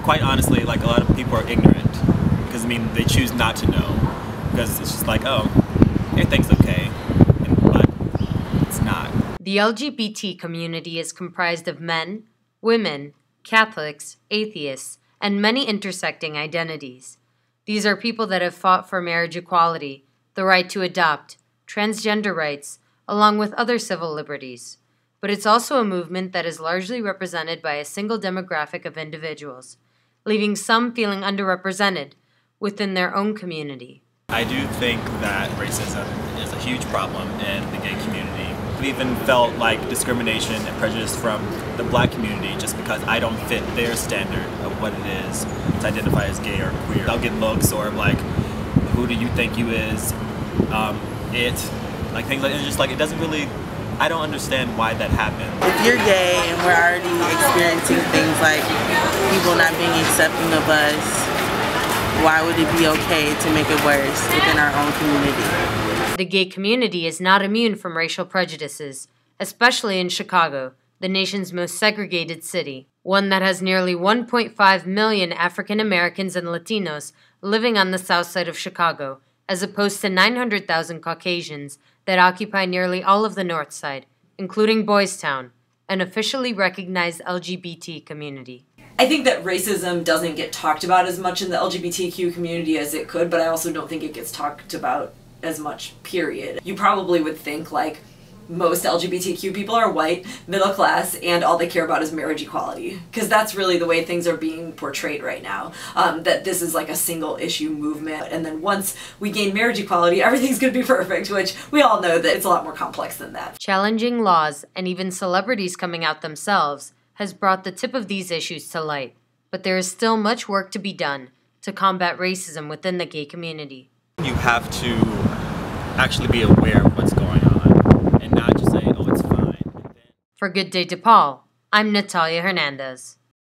Quite honestly, like a lot of people are ignorant because I mean they choose not to know because it's just like, oh, everything's okay, but it's not. The LGBT community is comprised of men, women, Catholics, atheists, and many intersecting identities. These are people that have fought for marriage equality, the right to adopt, transgender rights, along with other civil liberties. But it's also a movement that is largely represented by a single demographic of individuals, leaving some feeling underrepresented within their own community. I do think that racism is a huge problem in the gay community. I've even felt like discrimination and prejudice from the black community just because I don't fit their standard of what it is to identify as gay or queer. I'll get looks or like, who do you think you is? Like things like, it's just like, it doesn't really, I don't understand why that happened. If you're gay and we're already experiencing things like people not being accepting of us, why would it be okay to make it worse within our own community? The gay community is not immune from racial prejudices, especially in Chicago, the nation's most segregated city, one that has nearly 1.5 million African Americans and Latinos living on the south side of Chicago, as opposed to 900,000 Caucasians that occupy nearly all of the north side, including Boys Town, an officially recognized LGBT community. I think that racism doesn't get talked about as much in the LGBTQ community as it could, but I also don't think it gets talked about as much, period. You probably would think like most LGBTQ people are white, middle class, and all they care about is marriage equality. Because that's really the way things are being portrayed right now. That this is like a single issue movement, and then once we gain marriage equality, everything's gonna be perfect, which we all know that it's a lot more complex than that. Challenging laws and even celebrities coming out themselves has brought the tip of these issues to light. But there is still much work to be done to combat racism within the gay community. You have to actually be aware of what's going on and not just say, oh, it's fine. For Good Day DePaul, I'm Natalia Hernandez.